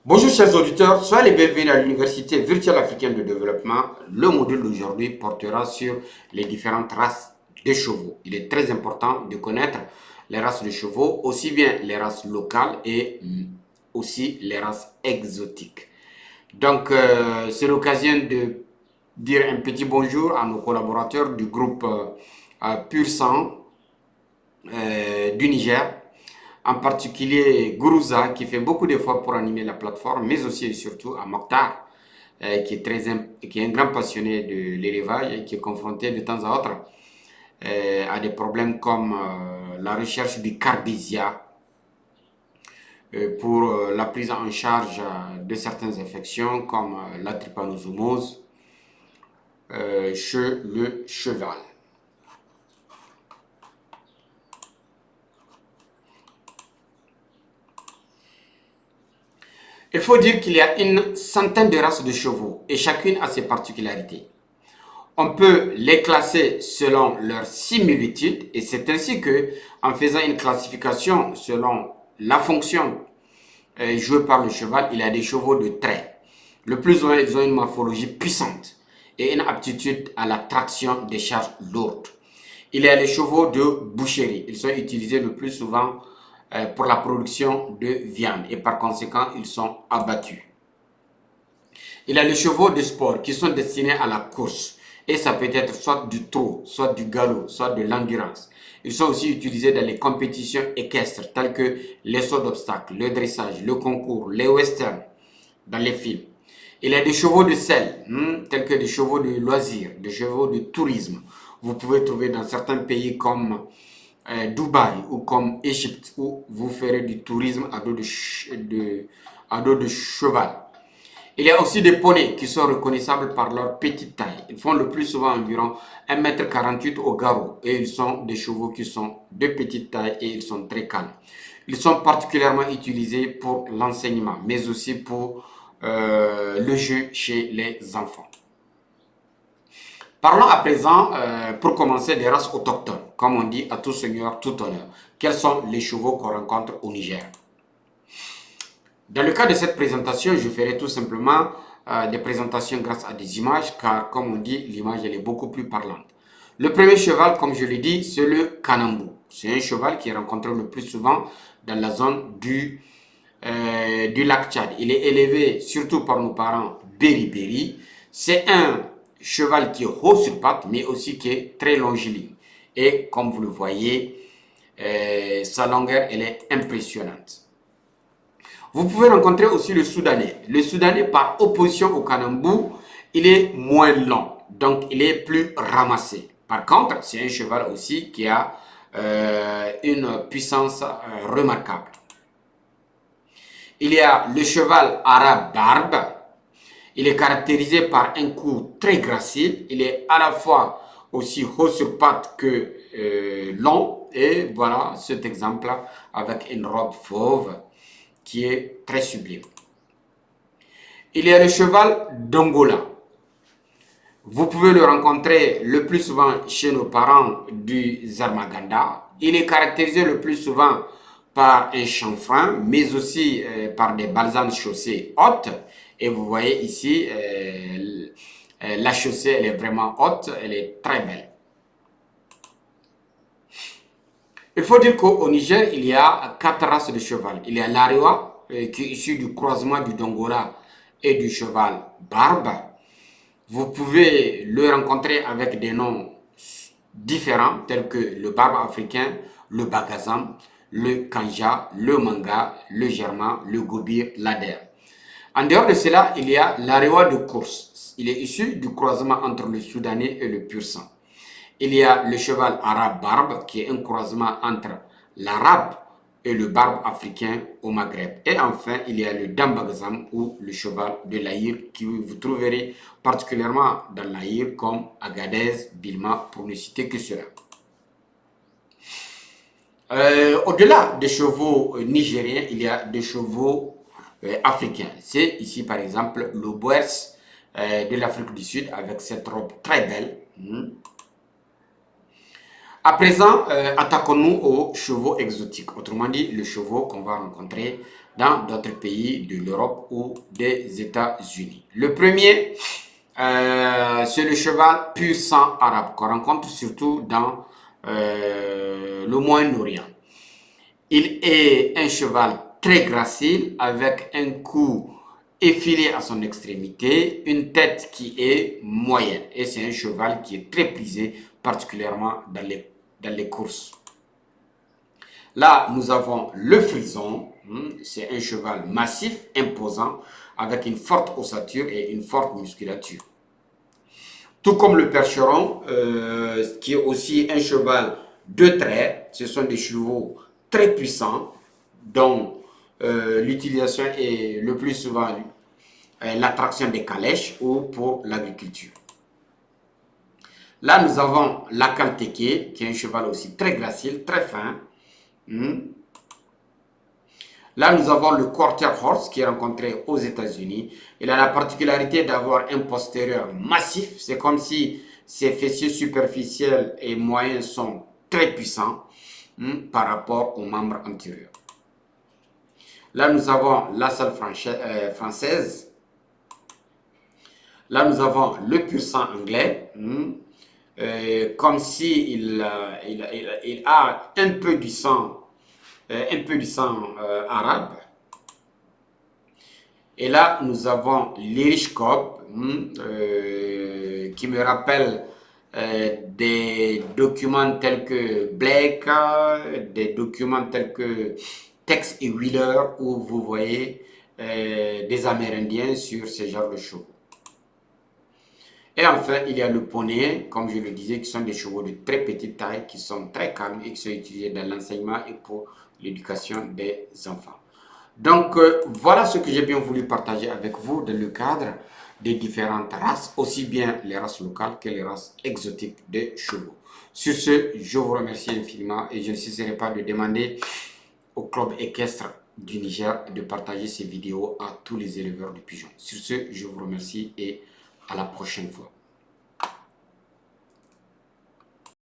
Bonjour chers auditeurs, soyez les bienvenus à l'Université virtuelle africaine de développement. Le module d'aujourd'hui portera sur les différentes races de chevaux. Il est très important de connaître les races de chevaux, aussi bien les races locales et aussi les races exotiques. Donc c'est l'occasion de dire un petit bonjour à nos collaborateurs du groupe Pur Sang du Niger, en particulier Gourouza qui fait beaucoup d'efforts pour animer la plateforme, mais aussi et surtout à Mokhtar qui est un grand passionné de l'élevage et qui est confronté de temps à autre à des problèmes comme la recherche du carbésia pour la prise en charge de certaines infections comme la trypanosomose chez le cheval. Il faut dire qu'il y a une centaine de races de chevaux et chacune a ses particularités. On peut les classer selon leur similitude et c'est ainsi que, en faisant une classification selon la fonction jouée par le cheval, il y a des chevaux de trait. Le plus souvent, ils ont une morphologie puissante et une aptitude à la traction des charges lourdes. Il y a les chevaux de boucherie. Ils sont utilisés le plus souvent pour la production de viande et par conséquent, ils sont abattus. Il y a les chevaux de sport qui sont destinés à la course. Et ça peut être soit du trot, soit du galop, soit de l'endurance. Ils sont aussi utilisés dans les compétitions équestres telles que les sauts d'obstacles, le dressage, le concours, les westerns, dans les films. Il y a des chevaux de selle, tels que des chevaux de loisirs, des chevaux de tourisme. Vous pouvez trouver dans certains pays comme Dubaï ou comme Égypte où vous ferez du tourisme à dos de cheval. Il y a aussi des poneys qui sont reconnaissables par leur petite taille. Ils font le plus souvent environ 1,48 m au garrot et ils sont des chevaux qui sont de petite taille et ils sont très calmes. Ils sont particulièrement utilisés pour l'enseignement, mais aussi pour le jeu chez les enfants. Parlons à présent, pour commencer, des races autochtones. Comme on dit, à tout seigneur, tout honneur. Quels sont les chevaux qu'on rencontre au Niger? Dans le cas de cette présentation, je ferai tout simplement des présentations grâce à des images, car comme on dit, l'image elle est beaucoup plus parlante. Le premier cheval, comme je l'ai dit, c'est le Kanambou. C'est un cheval qui est rencontré le plus souvent dans la zone du lac Tchad. Il est élevé surtout par nos parents Beriberi. C'est un cheval qui est haut sur pattes, mais aussi qui est très longiligne. Et comme vous le voyez, sa longueur elle est impressionnante. Vous pouvez rencontrer aussi le Soudanais. Le Soudanais, par opposition au Kanambou, il est moins long, donc il est plus ramassé. Par contre, c'est un cheval aussi qui a une puissance remarquable. Il y a le cheval arabe barbe. Il est caractérisé par un cou très gracile. Il est à la fois aussi haut sur pattes que long. Et voilà cet exemple avec une robe fauve qui est très sublime. Il y a le cheval d'Angola. Vous pouvez le rencontrer le plus souvent chez nos parents du Zarmaganda. Il est caractérisé le plus souvent par un chanfrein, mais aussi par des balsanes chaussées hautes. Et vous voyez ici, la chaussée, elle est vraiment haute, elle est très belle. Il faut dire qu'au Niger, il y a 4 races de cheval. Il y a l'Arewa, qui est issu du croisement du Dongola et du cheval barbe. Vous pouvez le rencontrer avec des noms différents, tels que le barbe africain, le bagazam, le kanja, le manga, le germain, le gobir, l'adère. En dehors de cela, il y a l'arewa de course. Il est issu du croisement entre le soudanais et le pur sang. Il y a le cheval arabe barbe, qui est un croisement entre l'arabe et le barbe africain au Maghreb. Et enfin, il y a le dambagazam ou le cheval de l'Aïr, que vous trouverez particulièrement dans l'Aïr comme Agadez, Bilma, pour ne citer que cela. Au-delà des chevaux nigériens, il y a des chevaux africains. C'est ici par exemple le Boers de l'Afrique du Sud avec cette robe très belle. À présent, attaquons-nous aux chevaux exotiques, autrement dit, les chevaux qu'on va rencontrer dans d'autres pays de l'Europe ou des États-Unis. Le premier, c'est le cheval pur sang arabe qu'on rencontre surtout dans le Moyen-Orient. Il est un cheval très gracile avec un cou effilé à son extrémité, une tête qui est moyenne. Et c'est un cheval qui est très prisé, particulièrement dans les courses. Là, nous avons le frison. C'est un cheval massif, imposant, avec une forte ossature et une forte musculature. Tout comme le percheron, qui est aussi un cheval de trait. Ce sont des chevaux très puissants, dont l'utilisation est le plus souvent l'attraction des calèches ou pour l'agriculture. Là, nous avons l'Akalteke, qui est un cheval aussi très gracile, très fin. Là, nous avons le Quarter Horse qui est rencontré aux États-Unis. Il a la particularité d'avoir un postérieur massif. C'est comme si ses fessiers superficiels et moyens sont très puissants par rapport aux membres antérieurs. Là, nous avons la salle française. Là, nous avons le pur sang anglais. Comme si il a un peu du sang arabe. Et là, nous avons l'Irish Cob, qui me rappelle des documents tels que Blake, des documents tels que Tex et Wheeler, où vous voyez des Amérindiens sur ce genre de chevaux. Et enfin, il y a le poney, comme je le disais, qui sont des chevaux de très petite taille, qui sont très calmes et qui sont utilisés dans l'enseignement et pour l'éducation des enfants. Donc, voilà ce que j'ai bien voulu partager avec vous dans le cadre des différentes races, aussi bien les races locales que les races exotiques des chevaux. Sur ce, je vous remercie infiniment et je ne cesserai pas de demander au club équestre du Niger de partager ces vidéos à tous les éleveurs de pigeons. Sur ce, je vous remercie et à la prochaine fois.